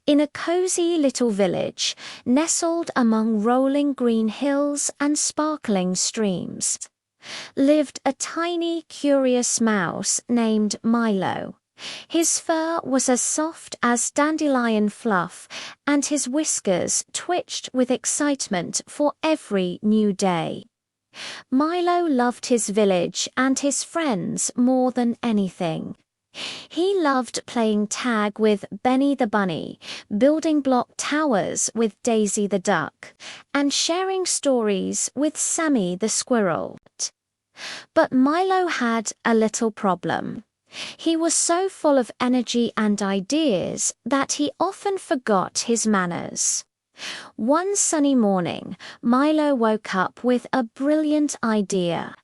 In a cozy little village, nestled among rolling green hills and sparkling streams, lived a tiny, curious mouse named Milo. His fur was as soft as dandelion fluff, and his whiskers twitched with excitement for every new day. Milo loved his village and his friends more than anything. He loved playing tag with Benny the bunny, building block towers with Daisy the duck, and sharing stories with Sammy the squirrel. But Milo had a little problem. He was so full of energy and ideas that he often forgot his manners. One sunny morning, Milo woke up with a brilliant idea.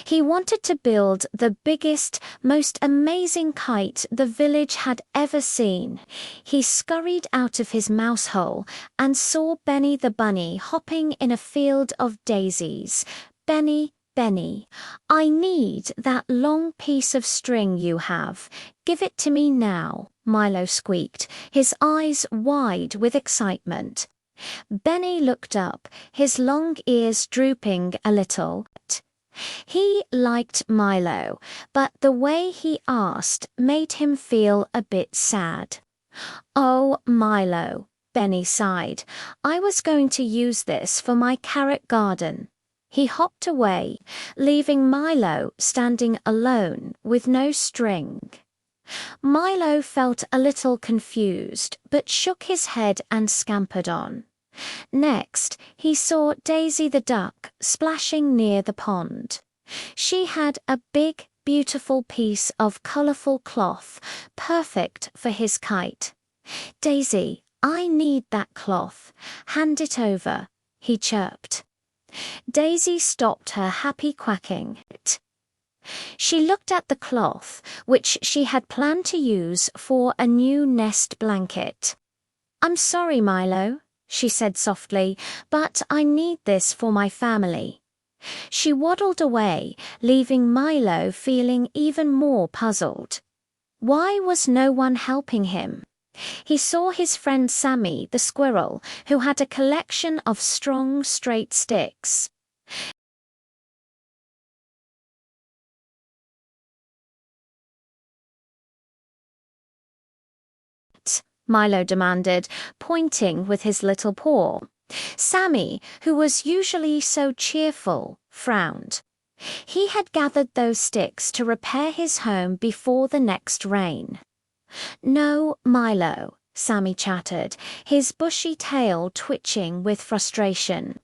He wanted to build the biggest, most amazing kite the village had ever seen. He scurried out of his mouse hole and saw Benny the bunny hopping in a field of daisies. "Benny, Benny, I need that long piece of string you have. Give it to me now," Milo squeaked, his eyes wide with excitement. Benny looked up, his long ears drooping a little. He liked Milo, but the way he asked made him feel a bit sad. "Oh, Milo," Benny sighed, "I was going to use this for my carrot garden." He hopped away, leaving Milo standing alone with no string. Milo felt a little confused, but shook his head and scampered on. Next, he saw Daisy the duck splashing near the pond. She had a big, beautiful piece of colorful cloth, perfect for his kite. "Daisy, I need that cloth. Hand it over," he chirped. Daisy stopped her happy quacking. She looked at the cloth, which she had planned to use for a new nest blanket. "I'm sorry, Milo," she said softly, "but I need this for my family." She waddled away, leaving Milo feeling even more puzzled. Why was no one helping him? He saw his friend Sammy the squirrel, who had a collection of strong, straight sticks. Milo demanded, pointing with his little paw. Sammy, who was usually so cheerful, frowned. He had gathered those sticks to repair his home before the next rain. "No, Milo," Sammy chattered, his bushy tail twitching with frustration.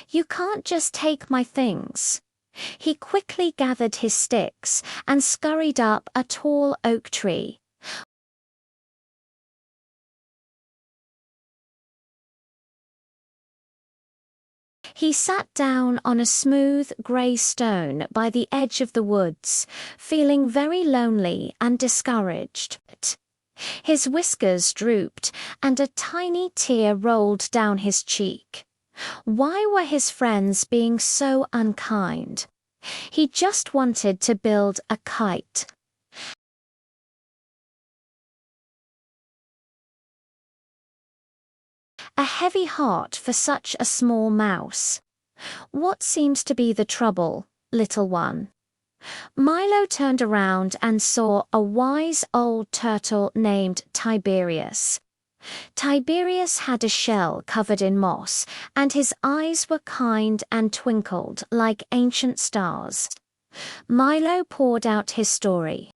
"You can't just take my things." He quickly gathered his sticks and scurried up a tall oak tree. He sat down on a smooth grey stone by the edge of the woods, feeling very lonely and discouraged. His whiskers drooped, and a tiny tear rolled down his cheek. Why were his friends being so unkind? He just wanted to build a kite. A heavy heart for such a small mouse. "What seems to be the trouble, little one?" Milo turned around and saw a wise old turtle named Tiberius. Tiberius had a shell covered in moss, and his eyes were kind and twinkled like ancient stars. Milo poured out his story.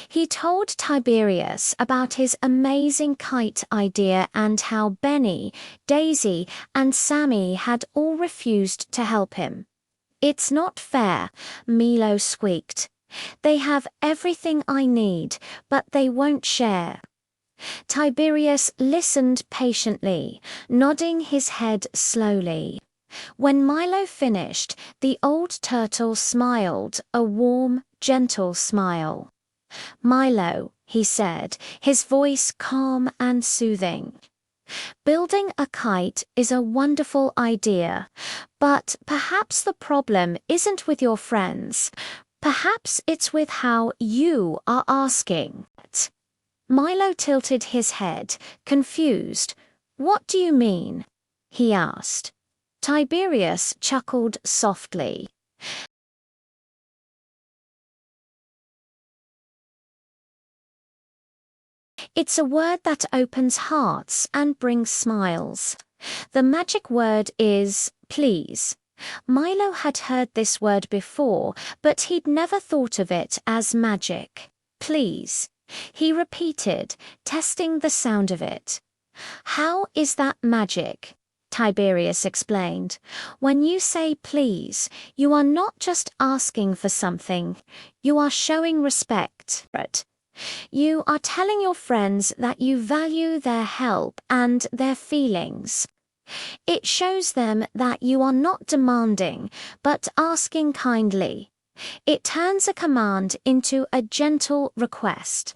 He told Tiberius about his amazing kite idea and how Benny, Daisy, and Sammy had all refused to help him. "It's not fair," Milo squeaked. "They have everything I need, but they won't share." Tiberius listened patiently, nodding his head slowly. When Milo finished, the old turtle smiled, a warm, gentle smile. "Milo," he said, his voice calm and soothing, "building a kite is a wonderful idea, but perhaps the problem isn't with your friends. Perhaps it's with how you are asking." Milo tilted his head, confused. "What do you mean?" he asked. Tiberius chuckled softly. "It's a word that opens hearts and brings smiles. The magic word is please." Milo had heard this word before, but he'd never thought of it as magic. Please. He repeated, testing the sound of it. "How is that magic?" Tiberius explained. "When you say please, you are not just asking for something, you are showing respect. You are telling your friends that you value their help and their feelings. It shows them that you are not demanding, but asking kindly. It turns a command into a gentle request.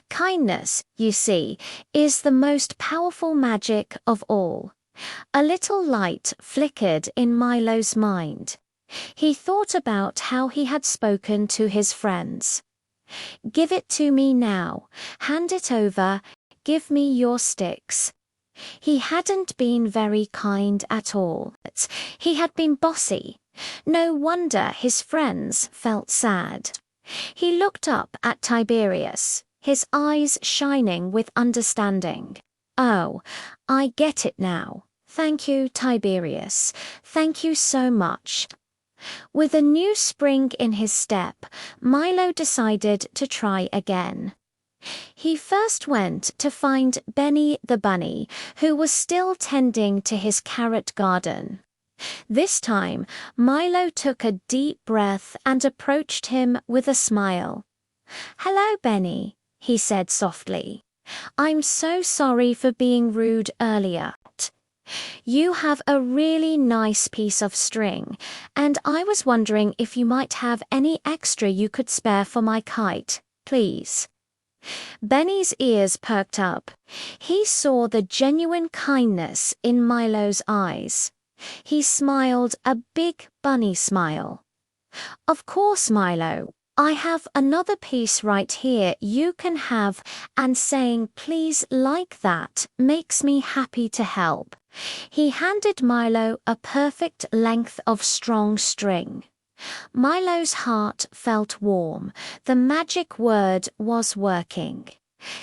Kindness, you see, is the most powerful magic of all." A little light flickered in Milo's mind. He thought about how he had spoken to his friends. "Give it to me now. Hand it over. Give me your sticks." He hadn't been very kind at all. He had been bossy. No wonder his friends felt sad. He looked up at Tiberius, his eyes shining with understanding. "Oh, I get it now. Thank you, Tiberius. Thank you so much." With a new spring in his step, Milo decided to try again. He first went to find Benny the bunny, who was still tending to his carrot garden. This time, Milo took a deep breath and approached him with a smile. "Hello, Benny," he said softly. "I'm so sorry for being rude earlier. You have a really nice piece of string, and I was wondering if you might have any extra you could spare for my kite, please." Benny's ears perked up. He saw the genuine kindness in Milo's eyes. He smiled a big bunny smile. "Of course, Milo. I have another piece right here you can have, and saying please like that makes me happy to help." He handed Milo a perfect length of strong string. Milo's heart felt warm. The magic word was working.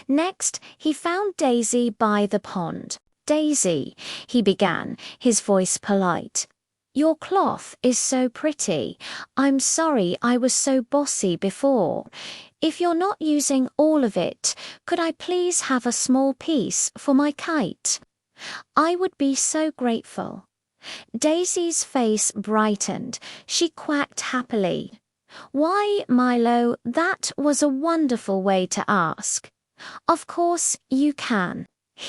Next, he found Daisy by the pond. "Daisy," he began, his voice polite. "Your cloth is so pretty. I'm sorry I was so bossy before. If you're not using all of it, could I please have a small piece for my kite? I would be so grateful." Daisy's face brightened. She quacked happily. "Why, Milo, that was a wonderful way to ask. Of course you can.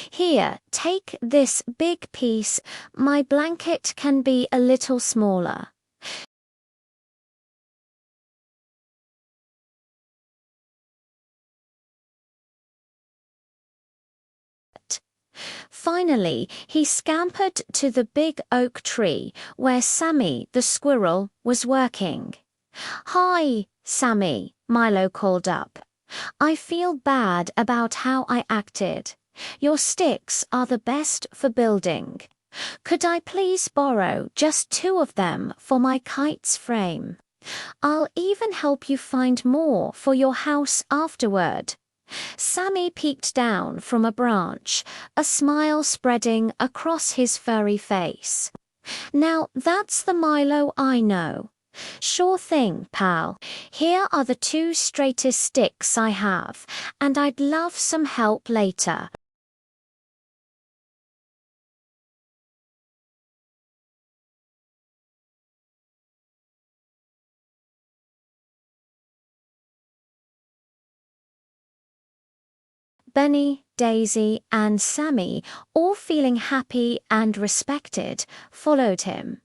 Here, take this big piece. My blanket can be a little smaller." Finally, he scampered to the big oak tree where Sammy the squirrel was working. "Hi, Sammy," Milo called up. "I feel bad about how I acted. Your sticks are the best for building. Could I please borrow just 2 of them for my kite's frame? I'll even help you find more for your house afterward." Sammy peeked down from a branch, a smile spreading across his furry face. "Now that's the Milo I know. Sure thing, pal. Here are the 2 straightest sticks I have, and I'd love some help later." Benny, Daisy, and Sammy, all feeling happy and respected, followed him.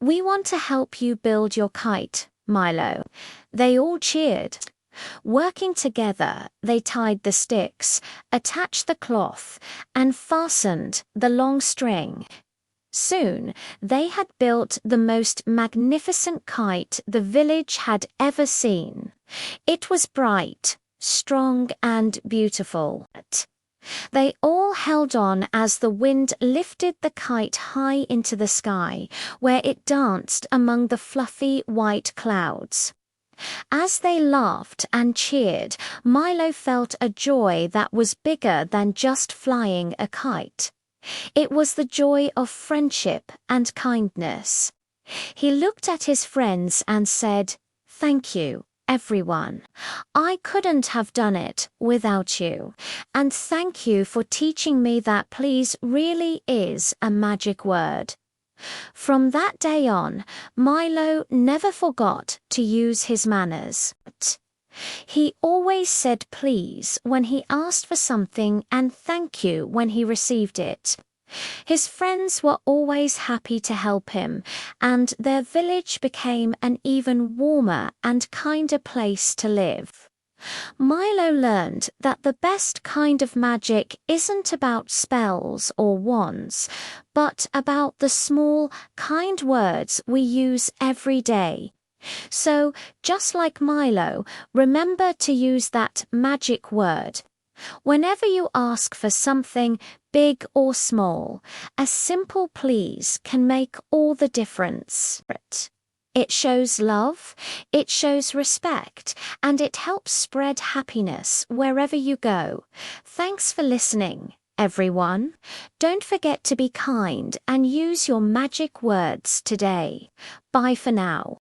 "We want to help you build your kite, Milo." They all cheered. Working together, they tied the sticks, attached the cloth, and fastened the long string. Soon, they had built the most magnificent kite the village had ever seen. It was bright, strong and beautiful. They all held on as the wind lifted the kite high into the sky, where it danced among the fluffy white clouds. As they laughed and cheered, Milo felt a joy that was bigger than just flying a kite. It was the joy of friendship and kindness. He looked at his friends and said, "Thank you, everyone. I couldn't have done it without you. And thank you for teaching me that please really is a magic word." From that day on, Milo never forgot to use his manners. He always said please when he asked for something and thank you when he received it. His friends were always happy to help him, and their village became an even warmer and kinder place to live. Milo learned that the best kind of magic isn't about spells or wands, but about the small, kind words we use every day. So, just like Milo, remember to use that magic word. Whenever you ask for something, big or small, a simple please can make all the difference. It shows love, it shows respect, and it helps spread happiness wherever you go. Thanks for listening, everyone. Don't forget to be kind and use your magic words today. Bye for now.